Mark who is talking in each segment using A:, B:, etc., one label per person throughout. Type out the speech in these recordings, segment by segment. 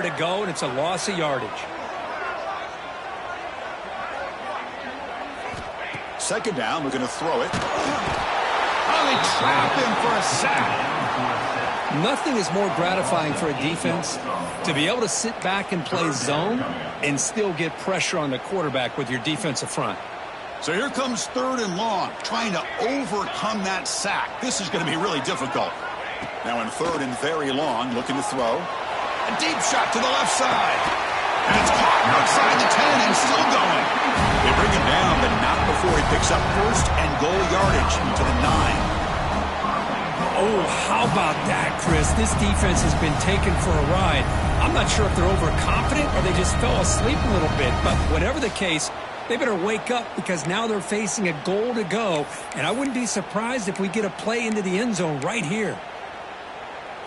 A: nowhere to go, and it's a loss of yardage.
B: Second down, we're going to throw it. Oh, they trap him for a sack.
A: Nothing is more gratifying for a defense to be able to sit back and play zone and still get pressure on the quarterback with your defensive front.
B: So here comes 3rd and long, trying to overcome that sack. This is going to be really difficult. Now in 3rd and very long, looking to throw. A deep shot to the left side. And it's caught outside the 10 and still going. They bring him down, but not before he picks up 1st and goal yardage to the 9.
A: Oh, how about that, Chris? This defense has been taken for a ride. I'm not sure if they're overconfident or they just fell asleep a little bit, but whatever the case, they better wake up because now they're facing a goal to go, and I wouldn't be surprised if we get a play into the end zone right here.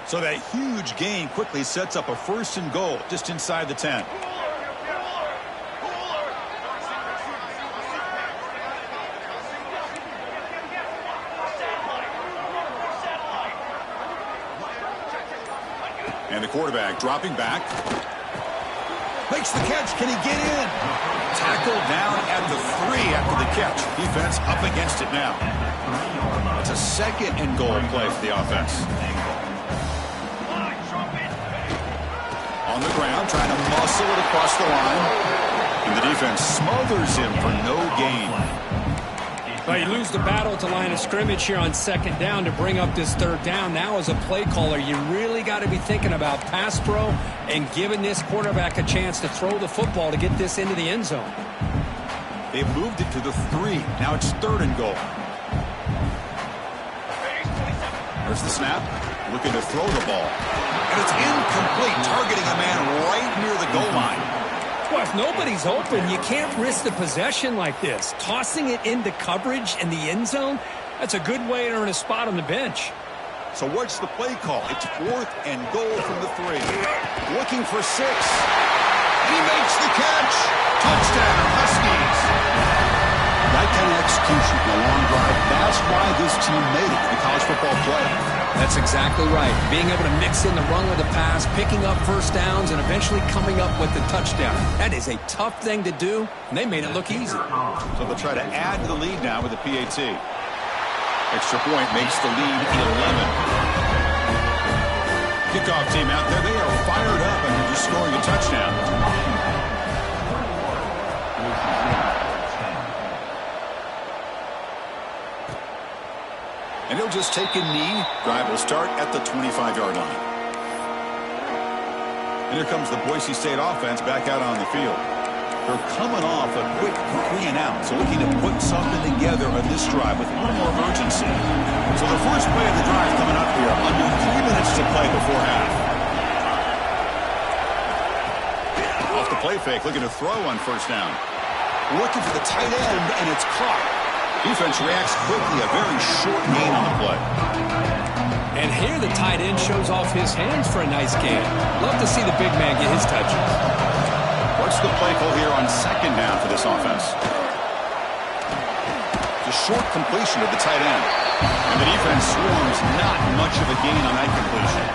B: So that huge gain quickly sets up a 1st and goal just inside the 10. And the quarterback dropping back. Makes the catch. Can he get in? Tackled down at the 3 after the catch. Defense up against it now. It's a 2nd and goal play for the offense. On the ground, trying to muscle it across the line. And the defense smothers him for no gain.
A: Well, you lose the battle at the line of scrimmage here on 2nd down to bring up this 3rd down. Now as a play caller, you really got to be thinking about pass pro and giving this quarterback a chance to throw the football to get this into the end zone.
B: They've moved it to the 3. Now it's 3rd and goal. There's the snap. Looking to throw the ball. And it's incomplete, targeting a man right near the goal line.
A: Well, if nobody's open, you can't risk the possession like this. Tossing it into coverage in the end zone, that's a good way to earn a spot on the bench.
B: So what's the play call? It's 4th and goal from the 3. Looking for 6. He makes the catch. Touchdown, Huskies. That kind of execution in a long drive, that's why this team made it in the college football playoff.
A: That's exactly right. Being able to mix in the run with the pass, picking up 1st downs, and eventually coming up with the touchdown. That is a tough thing to do, and they made it look easy.
B: So they'll try to add to the lead now with the PAT. Extra point makes the lead 11. Kickoff team out there, they are fired up after just scoring a touchdown. And he'll just take a knee. Drive will start at the 25-yard line. And here comes the Boise State offense back out on the field. They're coming off a quick 3 and out, so looking to put something together on this drive with a little more urgency. So the first play of the drive coming up here, under 3 minutes to play before half. Off the play fake, looking to throw on 1st down. Looking for the tight end, and it's caught. Defense reacts quickly, a very short gain on the play.
A: And here the tight end shows off his hands for a nice gain. Love to see the big man get his touches.
B: What's the play call here on 2nd down for this offense? The short completion of the tight end. And the defense swarms, not much of a gain on that completion.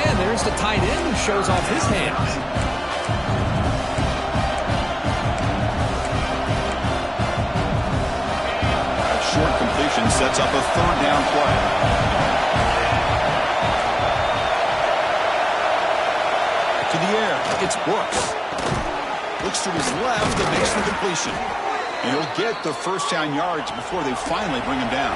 A: And there's the tight end who shows off his hands.
B: Short completion sets up a 3rd down play. To the air, it's Brooks. Looks to his left and makes the completion. And he'll get the 1st down yards before they finally bring him down.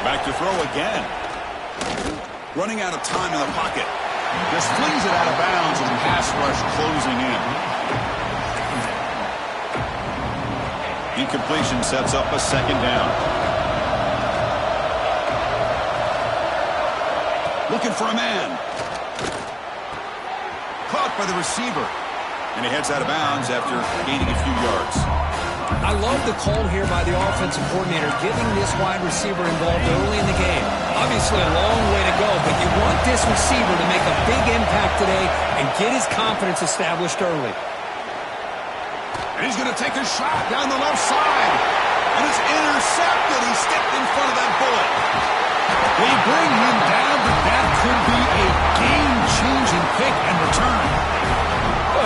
B: Back to throw again. Running out of time in the pocket. Just flings it out of bounds and pass rush closing in. Incompletion sets up a 2nd down. Looking for a man. Caught by the receiver. And he heads out of bounds after gaining a few yards.
A: I love the call here by the offensive coordinator, getting this wide receiver involved early in the game. Obviously a long way to go, but you want this receiver to make a big impact today and get his confidence established early.
B: And he's going to take a shot down the left side. And it's intercepted. He stepped in front of that bullet.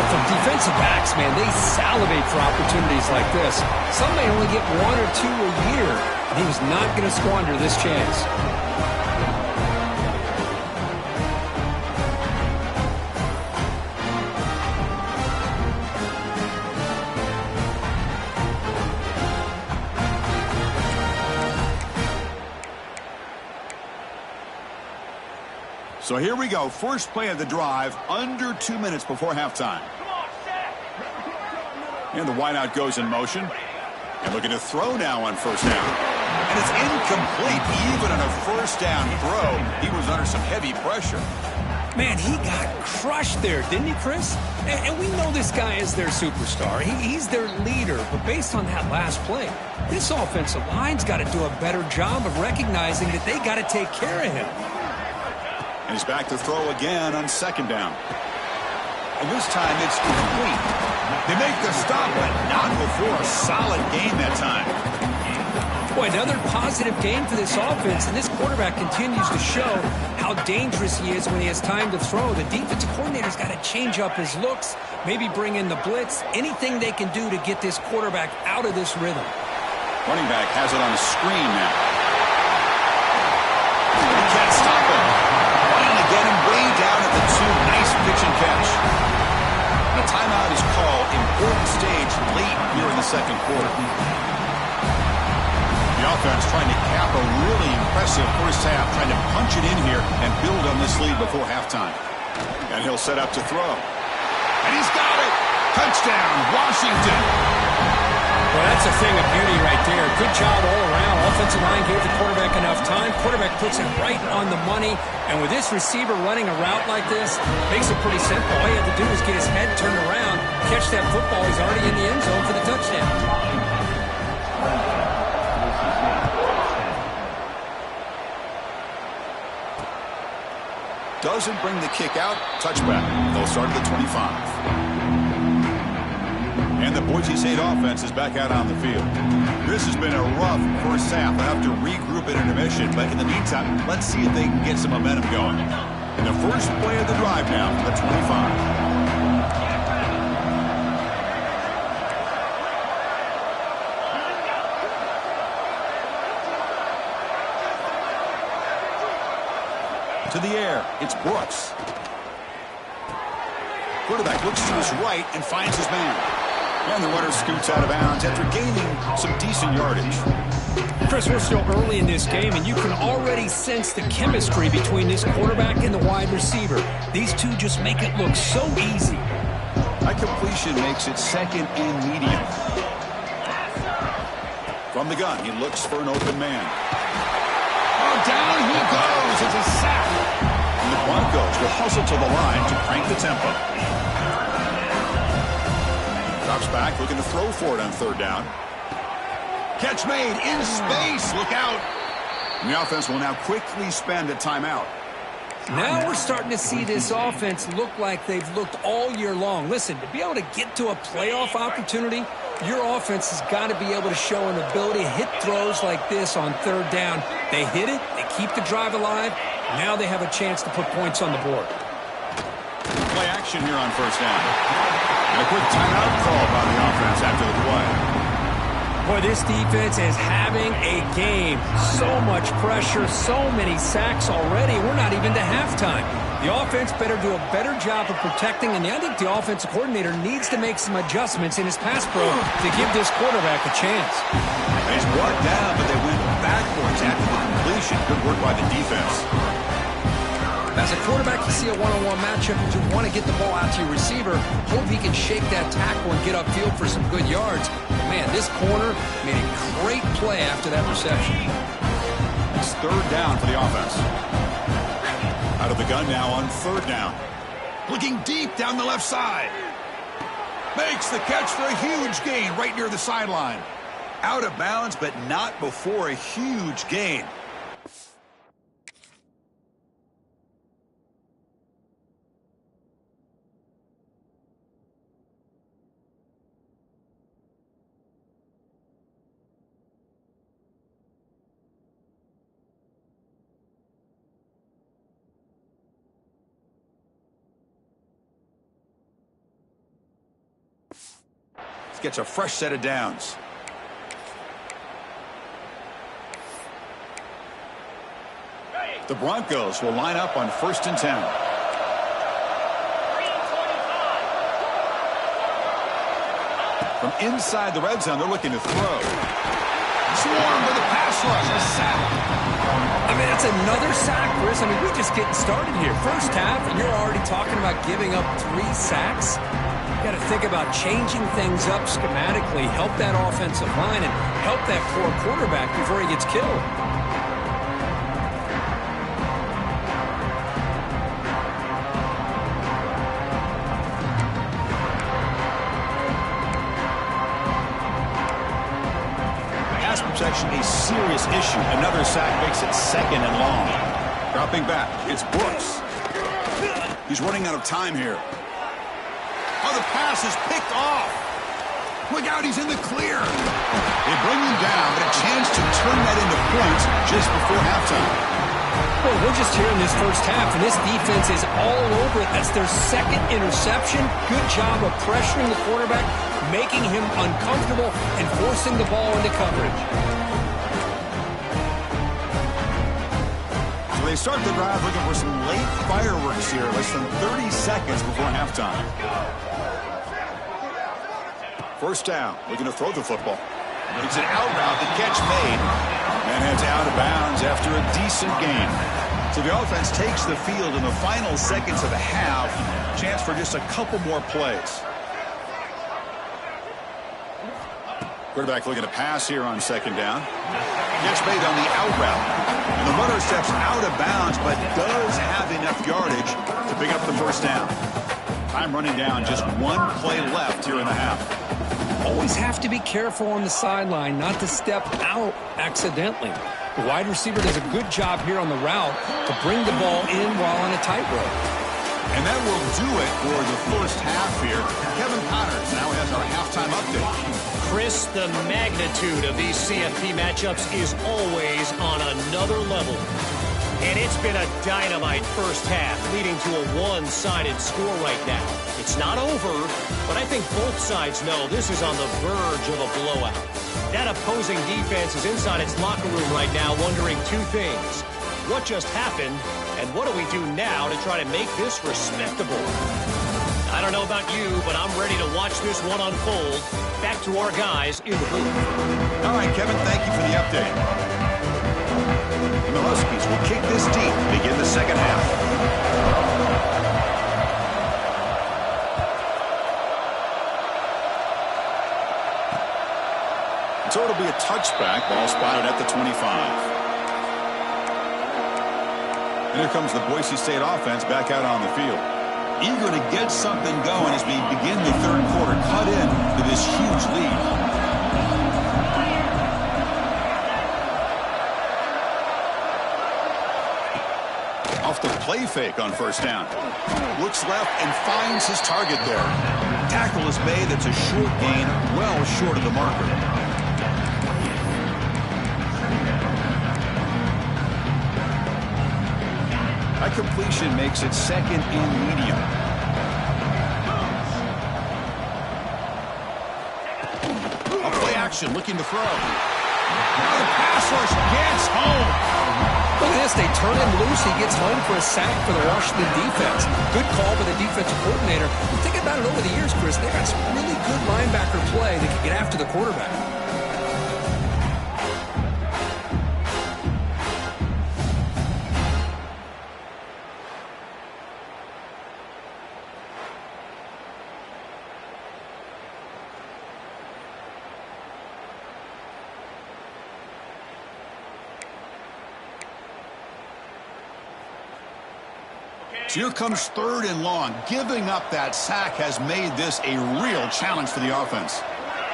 A: For defensive backs, man, they salivate for opportunities like this. Some may only get 1 or 2 a year, and he was not going to squander this chance.
B: So here we go. First play of the drive, under 2 minutes before halftime. And the wideout goes in motion. And looking to throw now on first down. And it's incomplete. Even on a first down throw, he was under some heavy pressure.
A: Man, he got crushed there, didn't he, Chris? And we know this guy is their superstar. He's their leader. But based on that last play, this offensive line's got to do a better job of recognizing that they got to take care of him.
B: And he's back to throw again on second down. And this time it's complete. They make the stop, but not before a solid gain that time.
A: Boy, another positive gain for this offense, and this quarterback continues to show how dangerous he is when he has time to throw. The defensive coordinator's got to change up his looks, maybe bring in the blitz, anything they can do to get this quarterback out of this rhythm.
B: Running back has it on the screen now. He can't stop him. Get him way down at the 2. Nice pitch and catch. The timeout is called. Important stage late here in the second quarter. The offense trying to cap a really impressive first half, trying to punch it in here and build on this lead before halftime. And he'll set up to throw. And he's got it. Touchdown, Washington.
A: Well, that's a thing of beauty right there. Good job all around. Offensive line gave the quarterback enough time. Quarterback puts it right on the money. And with this receiver running a route like this, makes it pretty simple. All you have to do is get his head turned around, catch that football. He's already in the end zone for the touchdown.
B: Doesn't bring the kick out. Touchback. They'll start at the 25. And the Boise State offense is back out on the field. This has been a rough first half. They'll have to regroup at intermission. But in the meantime, let's see if they can get some momentum going. And the first play of the drive now from the 25. To the air, it's Brooks. Quarterback looks to his right and finds his man. And the runner scoots out of bounds after gaining some decent yardage.
A: Chris, we're still early in this game, and you can already sense the chemistry between this quarterback and the wide receiver. These two just make it look so easy.
B: That completion makes it second and medium. From the gun, he looks for an open man. Oh, down he goes. It's a sack. And the Broncos will hustle to the line to crank the tempo. Drops back, looking to throw for it on third down. Catch made in space. Look out. And the offense will now quickly spend a timeout.
A: Now we're starting to see this offense look like they've looked all year long. Listen, to be able to get to a playoff opportunity, your offense has got to be able to show an ability to hit throws like this on third down. They hit it, they keep the drive alive. Now they have a chance to put points on the board.
B: Play action here on first down. And a quick timeout call by the offense after the play.
A: Boy, this defense is having a game. So much pressure, so many sacks already. We're not even to halftime. The offense better do a better job of protecting, and I think the offensive coordinator needs to make some adjustments in his pass pro to give this quarterback a chance.
B: He's brought down, but they went backwards after the completion. Good work by the defense.
A: As a quarterback, you see a one-on-one matchup, and you want to get the ball out to your receiver. Hope he can shake that tackle and get upfield for some good yards. But man, this corner made a great play after that reception.
B: It's third down for the offense. Out of the gun now on third down. Looking deep down the left side. Makes the catch for a huge gain right near the sideline. Out of bounds, but not before a huge gain. gets a fresh set of downs. The Broncos will line up on 1st and 10. From inside the red zone, they're looking to throw. Swarmed with a pass rush, a sack.
A: I mean, that's another sack, Chris. I mean, we're just getting started here. First half, and you're already talking about giving up 3 sacks. You got to think about changing things up schematically, help that offensive line, and help that poor quarterback before he gets killed.
B: Protection a serious issue. Another sack makes it 2nd and long. Dropping back, it's Brooks. He's running out of time here. Oh, the pass is picked off. Look out, he's in the clear. They bring him down, but a chance to turn that into points just before halftime.
A: Well, we're just here in this first half, and this defense is all over it. That's their 2nd interception. Good job of pressuring the quarterback, making him uncomfortable, and forcing the ball into coverage.
B: So they start the drive looking for some late fireworks here, less than 30 seconds before halftime. 1st down, looking to throw the football. It's an out route, the catch made, and heads out of bounds after a decent gain. So the offense takes the field in the final seconds of the half. Chance for just a couple more plays. Quarterback looking to pass here on 2nd down. Catch made on the out route. And the runner steps out of bounds, but does have enough yardage to pick up the 1st down. Time running down, just 1 play left here in the half.
A: Always have to be careful on the sideline not to step out accidentally. The wide receiver does a good job here on the route to bring the ball in while on a tightrope.
B: And that will do it for the first half here. Kevin Connors now has our halftime update.
C: Chris, the magnitude of these CFP matchups is always on another level. And it's been a dynamite first half, leading to a one-sided score right now. It's not over, but I think both sides know this is on the verge of a blowout. That opposing defense is inside its locker room right now wondering 2 things. What just happened, and what do we do now to try to make this respectable? I don't know about you, but I'm ready to watch this one unfold. Back to our guys in the booth.
B: All right, Kevin, thank you for the update. The Huskies will kick this deep to begin the second half. So it'll be a touchback, ball spotted at the 25. And here comes the Boise State offense back out on the field. Eager to get something going as we begin the 3rd quarter, cut in to this huge lead. Off the play fake on 1st down. Looks left and finds his target there. Tackle is made. That's a short gain, well short of the marker. That completion makes it 2nd and medium. A play action looking to throw. Now the pass rush gets home.
A: Look at this. They turn him loose. He gets home for a sack for the Washington defense. Good call by the defensive coordinator. Think about it over the years, Chris. They got some really good linebacker play that can get after the quarterback.
B: So here comes 3rd and long. Giving up that sack has made this a real challenge for the offense.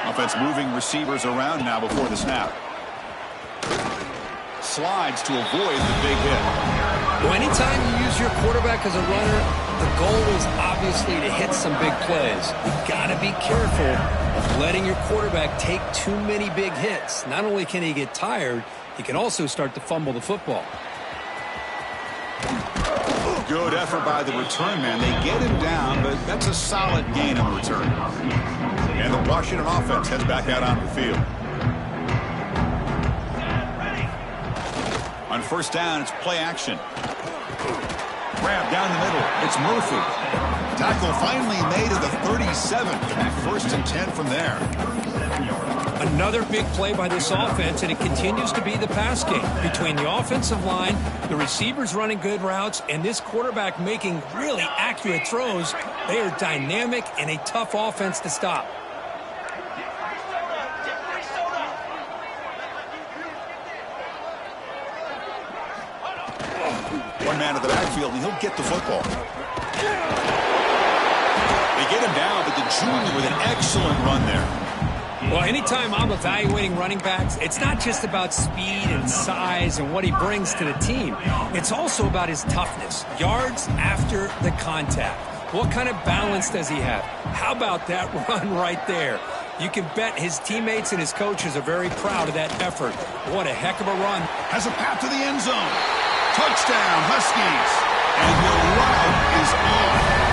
B: Offense moving receivers around now before the snap. Slides to avoid the big hit.
A: Well, anytime you use your quarterback as a runner, the goal is obviously to hit some big plays. You've got to be careful of letting your quarterback take too many big hits. Not only can he get tired, he can also start to fumble the football.
B: Good effort by the return man. They get him down, but that's a solid gain on the return. And the Washington offense heads back out on the field. On first down, it's play action. Grab down the middle. It's Murphy. Tackle finally made at the 37. First and 10 from there.
A: Another big play by this offense, and it continues to be the pass game. Between the offensive line, the receivers running good routes, and this quarterback making really accurate throws, they are dynamic and a tough offense to stop.
B: One man at the backfield, and he'll get the football. They get him down, but the junior with an excellent run there.
A: Well, anytime I'm evaluating running backs, it's not just about speed and size and what he brings to the team. It's also about his toughness, yards after the contact. What kind of balance does he have? How about that run right there? You can bet his teammates and his coaches are very proud of that effort. What a heck of a run.
B: Has a path to the end zone. Touchdown, Huskies. And the route is on.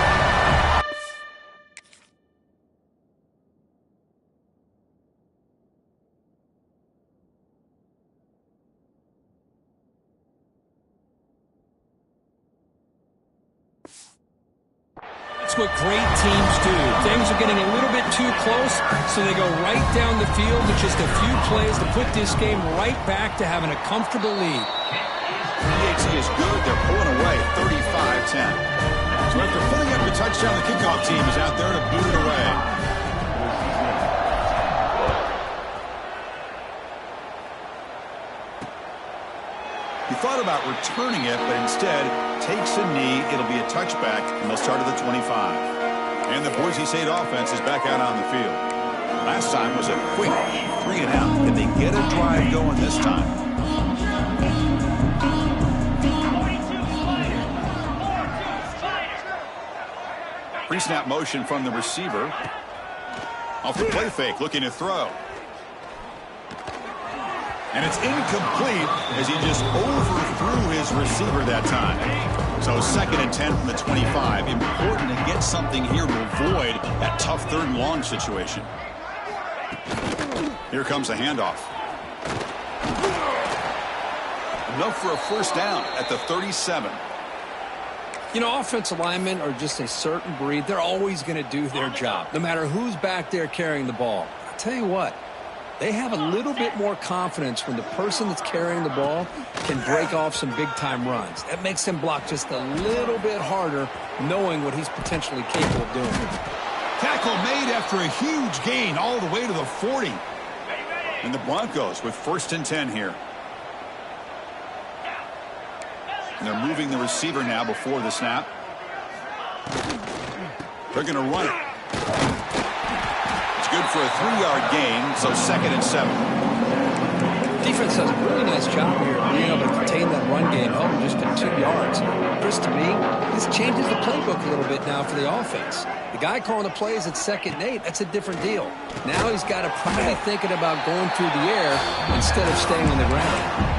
A: That's what great teams do. Things are getting a little bit too close, so they go right down the field with just a few plays to put this game right back to having a comfortable lead.
B: PHC is good. They're pulling away 35-10. So after putting up the touchdown, the kickoff team is out there to boot it away. He thought about returning it, but instead takes a knee. It'll be a touchback, and they'll start at the 25. And the Boise State offense is back out on the field. Last time was a quick 3-and-out. Did they get a drive going this time? Pre-snap motion from the receiver. Off the play fake, looking to throw. And it's incomplete as he just overthrew his receiver that time. So second and 10 from the 25. Important to get something here to avoid that tough third and long situation. Here comes the handoff. Enough for a first down at the 37.
A: You know, offensive linemen are just a certain breed. They're always going to do their job, no matter who's back there carrying the ball. I'll tell you what. They have a little bit more confidence when the person that's carrying the ball can break off some big-time runs. That makes them block just a little bit harder, knowing what he's potentially capable of doing.
B: Tackle made after a huge gain all the way to the 40. And the Broncos with first and 10 here. And they're moving the receiver now before the snap. They're going to run it. Good for a 3-yard gain, so second and 7.
A: Defense does a really nice job here of being able to contain that run game, help just to 2 yards. Chris, to me, this changes the playbook a little bit now for the offense. The guy calling the plays at 2nd and 8, that's a different deal. Now he's got to probably thinking about going through the air instead of staying on the ground.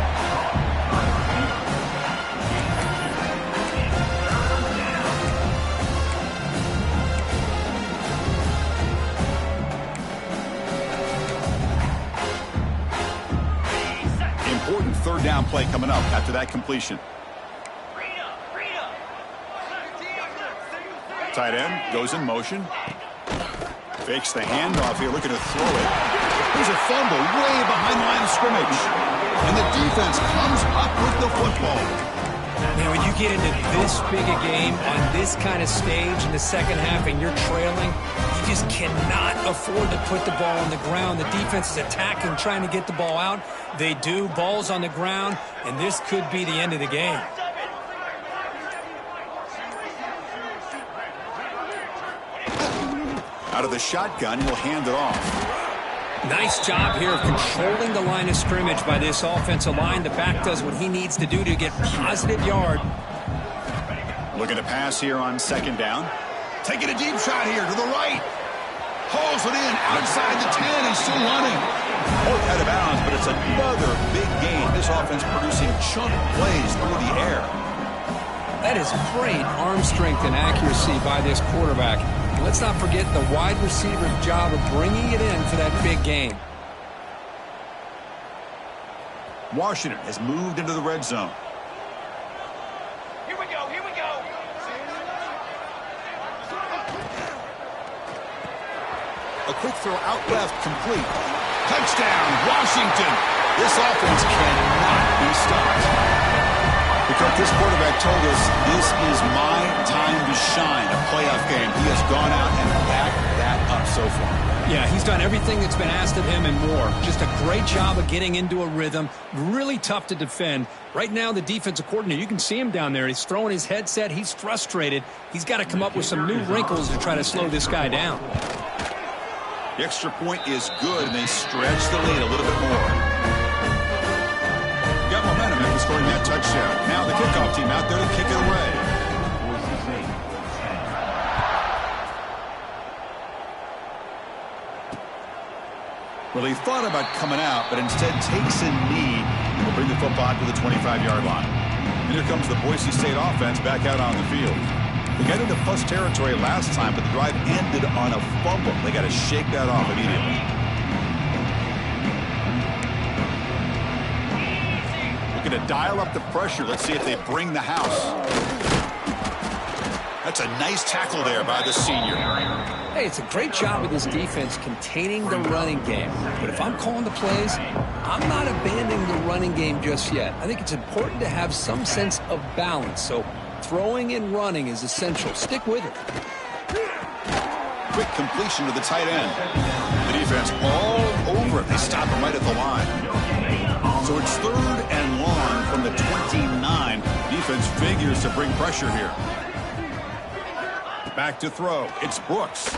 B: Third down play coming up after that completion. Tight end goes in motion. Fakes the handoff here, looking to throw it. There's a fumble way behind the line of scrimmage. And the defense comes up with the football.
A: Now, when you get into this big a game on this kind of stage in the second half and you're trailing, you just cannot afford to put the ball on the ground. The defense is attacking, trying to get the ball out. They do. Ball's on the ground, and this could be the end of the game.
B: Out of the shotgun, he'll hand it off.
A: Nice job here of controlling the line of scrimmage by this offensive line. The back does what he needs to do to get positive yard.
B: Looking to pass here on second down. Taking a deep shot here to the right. Hauls it in outside the 10. He's still running. Both out of bounds, but it's another big game. This offense producing chunk plays through the air.
A: That is great arm strength and accuracy by this quarterback. Let's not forget the wide receiver's job of bringing it in for that big game.
B: Washington has moved into the red zone.
D: Here we go, here we go.
B: A quick throw out left, complete. Touchdown, Washington. This offense cannot be stopped. Because this quarterback told us this is my time to shine, a playoff game. He has gone out and backed that up so far.
A: Yeah, he's done everything that's been asked of him and more. Just a great job of getting into a rhythm. Really tough to defend. Right now, the defensive coordinator, you can see him down there. He's throwing his headset. He's frustrated. He's got to come up with some new wrinkles to try to slow this guy down.
B: The extra point is good, and they stretch the lead a little bit more. Got momentum after scoring that touchdown. Now the kickoff team out there to kick it away. Well, he thought about coming out, but instead takes a knee and will bring the football to the 25-yard line. And here comes the Boise State offense back out on the field. They got into plus territory last time, but the drive ended on a fumble. They got to shake that off immediately. Looking to dial up the pressure. Let's see if they bring the house. That's a nice tackle there by the senior.
A: Hey, it's a great job of this defense containing the running game. But if I'm calling the plays, I'm not abandoning the running game just yet. I think it's important to have some sense of balance. So throwing and running is essential. Stick with it.
B: Quick completion to the tight end. The defense all over it. They stop him right at the line. So it's 3rd and long from the 29. Defense figures to bring pressure here. Back to throw. It's Brooks.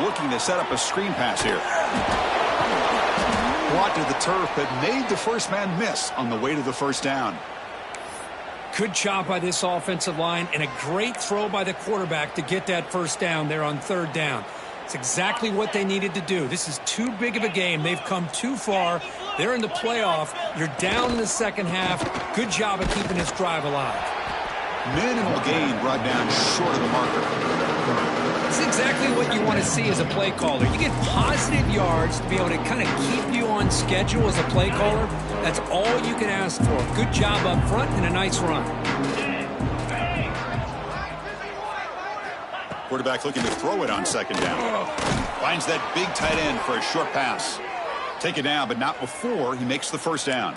B: Looking to set up a screen pass here. Brought to the turf, but made the first man miss on the way to the first down.
A: Good job by this offensive line and a great throw by the quarterback to get that first down there on 3rd down. It's exactly what they needed to do. This is too big of a game. They've come too far. They're in the playoff. You're down in the second half. Good job of keeping this drive alive.
B: Minimal gain brought down short of the marker.
A: It's exactly what you want to see as a play caller. You get positive yards to be able to kind of keep you on schedule as a play caller. That's all you can ask for. Good job up front and a nice run.
B: Quarterback looking to throw it on 2nd down. Finds that big tight end for a short pass. Take it down, but not before he makes the first down.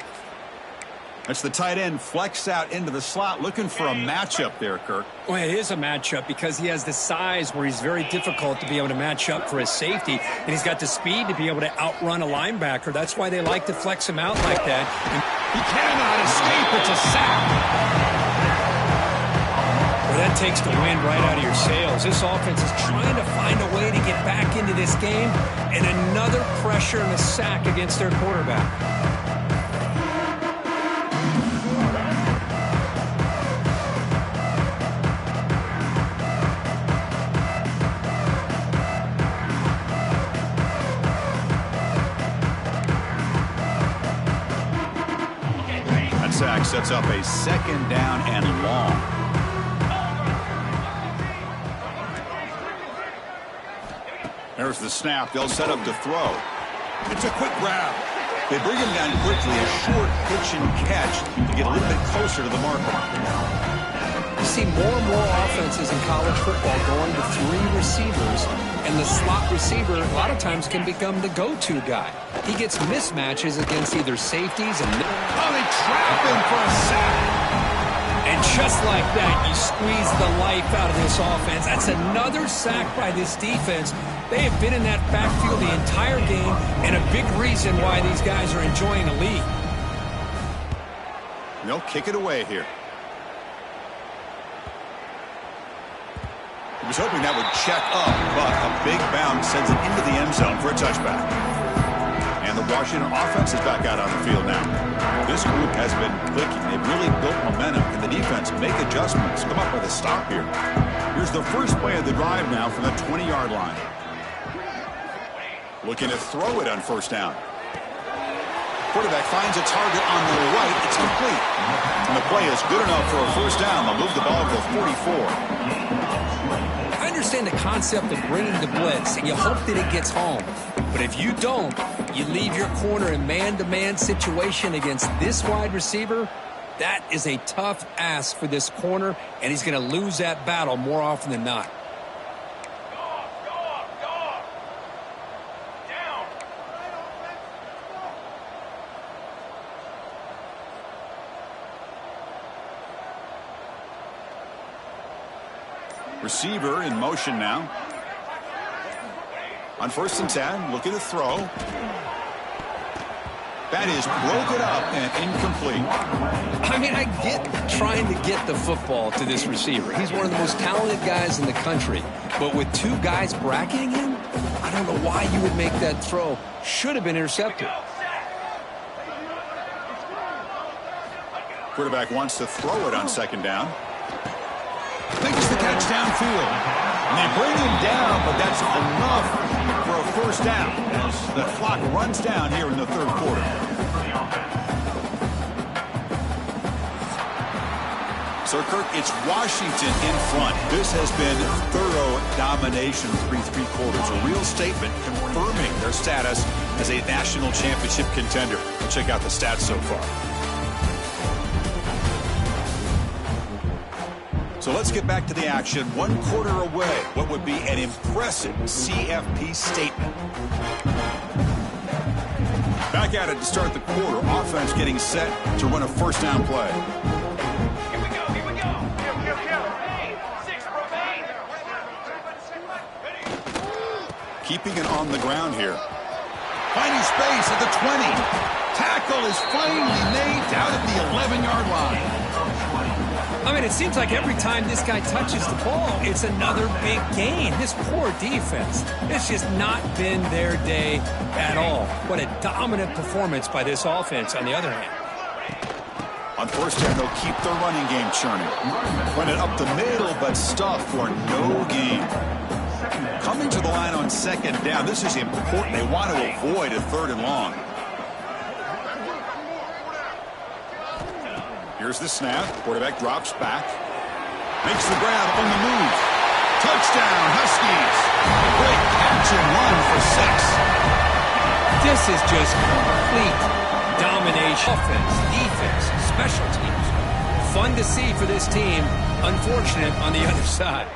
B: That's the tight end flex out into the slot, looking for a matchup there, Kirk.
A: Well, it is a matchup because he has the size where he's very difficult to be able to match up for his safety, and he's got the speed to be able to outrun a linebacker. That's why they like to flex him out like that. And
B: he cannot escape. It's a sack.
A: Well, that takes the wind right out of your sails. This offense is trying to find a way to get back into this game, and another pressure and a sack against their quarterback.
B: Sack sets up a 2nd down and long. There's the snap. They'll set up to throw. It's a quick grab. They bring him down quickly. A short pitch and catch to get a little bit closer to the marker.
A: You see more and more offenses in college football going to 3 receivers, and the slot receiver a lot of times can become the go-to guy. He gets mismatches against either safeties and...
B: Oh, they trap him for a sack.
A: And just like that, you squeeze the life out of this offense. That's another sack by this defense. They have been in that backfield the entire game, and a big reason why these guys are enjoying a lead.
B: They'll kick it away here. He was hoping that would check up, but a big bounce sends it into the end zone for a touchback. And the Washington offense is back out on the field now. This group has been clicking. They've really built momentum. Can the defense make adjustments? Come up with a stop here. Here's the first play of the drive now from the 20-yard line. Looking to throw it on 1st down. Quarterback finds a target on the right. It's complete. And the play is good enough for a 1st down. They'll move the ball to 44.
A: I understand the concept of bringing the blitz, and you hope that it gets home. But if you don't, you leave your corner in man-to-man situation against this wide receiver. That is a tough ask for this corner, and he's going to lose that battle more often than not.
B: Receiver in motion now. On 1st and 10, looking to throw. That is broken up and incomplete.
A: I mean, I get trying to get the football to this receiver. He's one of the most talented guys in the country. But with 2 guys bracketing him, I don't know why you would make that throw. Should have been intercepted.
B: Quarterback wants to throw it on 2nd down. Makes the catch downfield. And they bring him down, but that's enough for a 1st down as the clock runs down here in the 3rd quarter. So, Kirk, it's Washington in front. This has been thorough domination through 3 quarters. A real statement confirming their status as a national championship contender. We'll check out the stats so far. So let's get back to the action. 1 quarter away. What would be an impressive CFP statement. Back at it to start the quarter. Offense getting set to run a 1st down play.
D: Here we go, here we go. Hey, 6 remain.
B: Keeping it on the ground here. Finding space at the 20. Tackle is finally made down at the 11-yard line.
A: I mean, it seems like every time this guy touches the ball, it's another big gain. This poor defense, it's just not been their day at all. What a dominant performance by this offense, on the other hand.
B: On 1st down, they'll keep their running game churning. Run it up the middle, but stuff for no gain. Coming to the line on 2nd down, this is important. They want to avoid a 3rd and long. Here's the snap. Quarterback drops back. Makes the grab on the move. Touchdown, Huskies. Great catch and run for 6.
A: This is just complete domination. Offense, defense, special teams. Fun to see for this team. Unfortunate on the other side.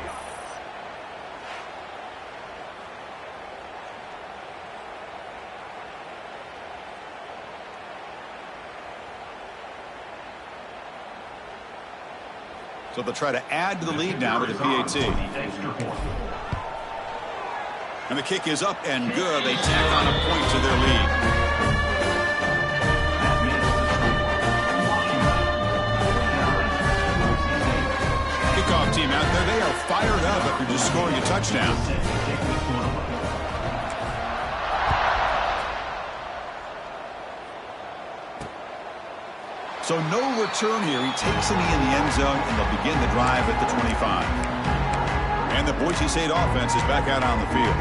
B: So they'll try to add to the lead now with the PAT. And the kick is up and good. They tack on a point to their lead. Kickoff team out there. They are fired up after just scoring a touchdown. So no return here. He takes a knee in the end zone, and they'll begin the drive at the 25. And the Boise State offense is back out on the field.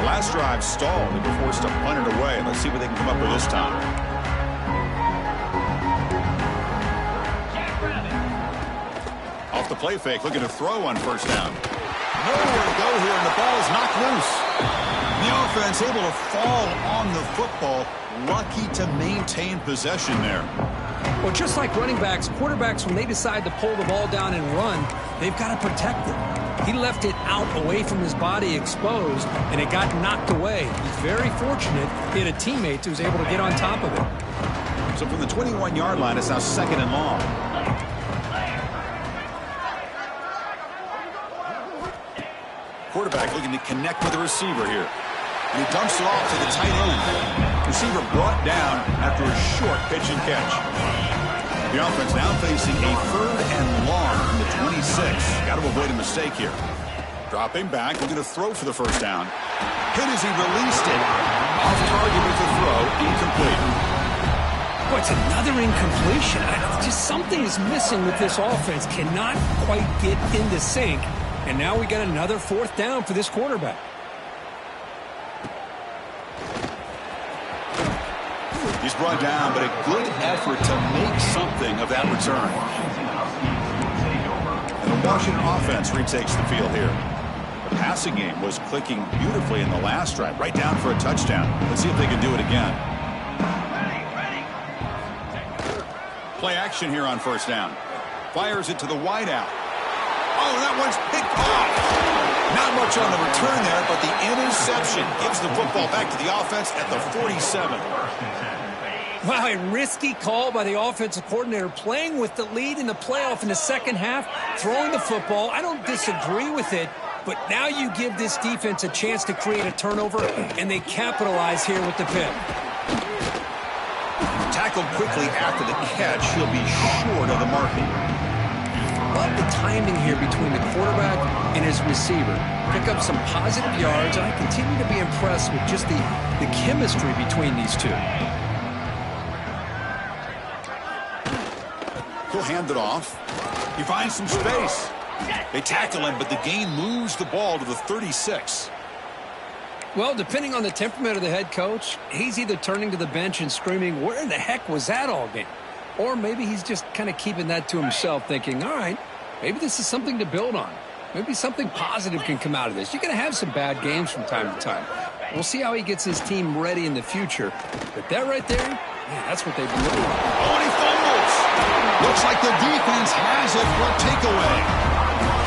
B: The last drive stalled. They were forced to punt it away. Let's see what they can come up with this time. Off the play fake, looking to throw on 1st down. Nowhere to go here, and the ball is knocked loose. The offense able to fall on the football. Lucky to maintain possession there.
A: Well, just like running backs, quarterbacks, when they decide to pull the ball down and run, they've got to protect it. He left it out away from his body exposed, and it got knocked away. He's very fortunate he had a teammate who was able to get on top of it.
B: So from the 21-yard line, it's now 2nd and long. Quarterback looking to connect with the receiver here. And he dumps it off to the tight end. Receiver brought down after a short pitch and catch. The offense now facing a 3rd and long from the 26. Got to avoid a mistake here. Dropping back, looking to throw for the 1st down. Hit as he released it. Off target with the throw, incomplete.
A: Boy, it's another incompletion. Just something is missing with this offense. Cannot quite get into sync. And now we got another 4th down for this quarterback.
B: He's brought down, but a good effort to make something of that return. And the Washington offense retakes the field here. The passing game was clicking beautifully in the last drive, right down for a touchdown. Let's see if they can do it again. Play action here on first down. Fires it to the wideout. Oh, that one's picked off. Not much on the return there, but the interception gives the football back to the offense at the 47.
A: Wow, a risky call by the offensive coordinator, playing with the lead in the playoff in the second half, throwing the football. I don't disagree with it, but now you give this defense a chance to create a turnover, and they capitalize here with the pick.
B: Tackled quickly after the catch. He'll be short of the marking.
A: Love the timing here between the quarterback and his receiver. Pick up some positive yards, and I continue to be impressed with just the chemistry between these two.
B: He'll hand it off. He finds some space. They tackle him, but the gain moves the ball to the 36.
A: Well, depending on the temperament of the head coach, he's either turning to the bench and screaming, "Where in the heck was that all game?" Or maybe he's just kind of keeping that to himself, thinking, all right, maybe this is something to build on. Maybe something positive can come out of this. You're going to have some bad games from time to time. We'll see how he gets his team ready in the future. But that right there, man, that's what they've been doing.
B: Oh, and he fumbles. Looks like the defense has it for a takeaway.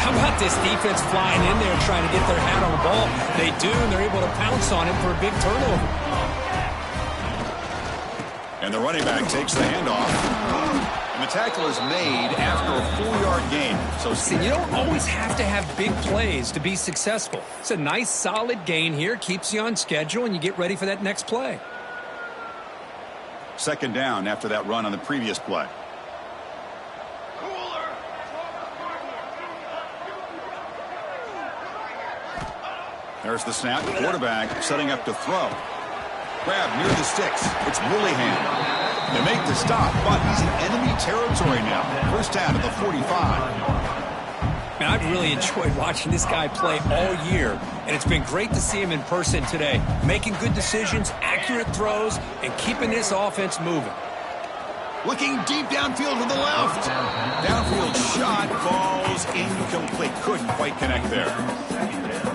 A: How about this defense flying in there trying to get their hat on the ball? They do, and they're able to pounce on it for a big turnover.
B: And the running back takes the handoff. And the tackle is made after a 4-yard gain. So
A: see, you don't always have to have big plays to be successful. It's a nice, solid gain here. Keeps you on schedule, and you get ready for that next play.
B: Second down after that run on the previous play. There's the snap. Quarterback setting up to throw. Grab near the sticks. It's Willingham. They make the stop, but he's in enemy territory now. First down at the 45.
A: Man, I've really enjoyed watching this guy play all year, and it's been great to see him in person today. Making good decisions, accurate throws, and keeping this offense moving.
B: Looking deep downfield to the left. Downfield shot falls incomplete. Couldn't quite connect there.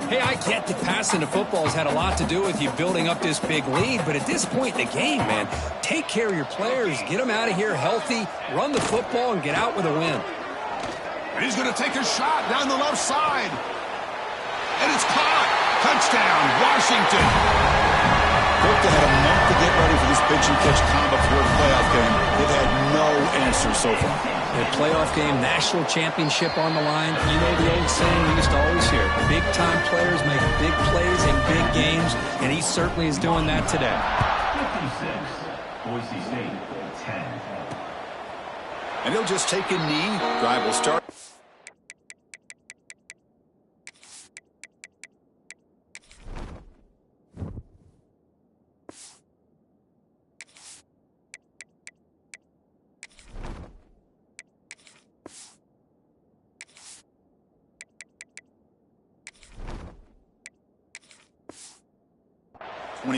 A: Hey, I get that passing the football has had a lot to do with you building up this big lead, but at this point in the game, man, take care of your players, get them out of here healthy, run the football, and get out with a win.
B: He's going to take a shot down the left side. And it's caught. Touchdown, Washington. Hope they had a month to get ready for this pitch and catch combo for the playoff game. They've had no answer so far.
A: A playoff game, national championship on the line. You know the old saying we used to always hear, big-time players make big plays in big games, and he certainly is doing that today.
E: 56, Boise State, 10.
B: And he'll just take a knee. Drive will start.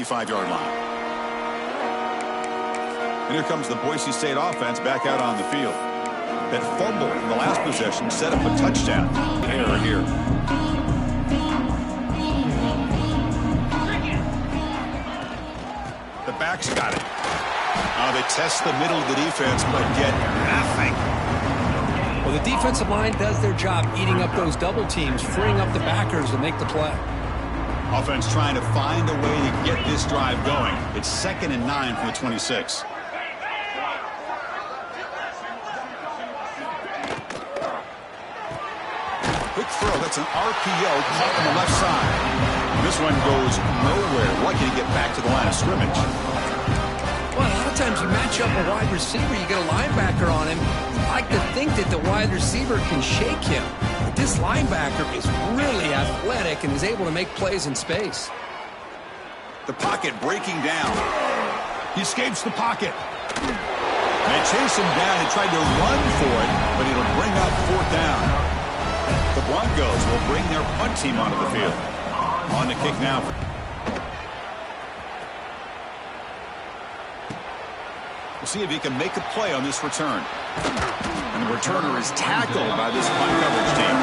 B: Yard line. And here comes the Boise State offense back out on the field. That fumble in the last possession set up a touchdown. Error here. The back's got it. They test the middle of the defense, but get nothing.
A: Well, the defensive line does their job eating up those double teams, freeing up the backers to make the play.
B: Offense trying to find a way to get this drive going. It's 2nd and 9 from the 26. Quick throw. That's an RPO caught on the left side. This one goes nowhere. Lucky to get back to the line of scrimmage.
A: Well, a lot of times you match up a wide receiver, you get a linebacker on him. I like to think that the wide receiver can shake him. This linebacker is really athletic and is able to make plays in space.
B: The pocket breaking down. He escapes the pocket. They chase him down. They tried to run for it, but it'll bring up 4th down. The Broncos will bring their punt team onto the field. On the kick now. We'll see if he can make a play on this return. And the returner is tackled by this punt coverage team.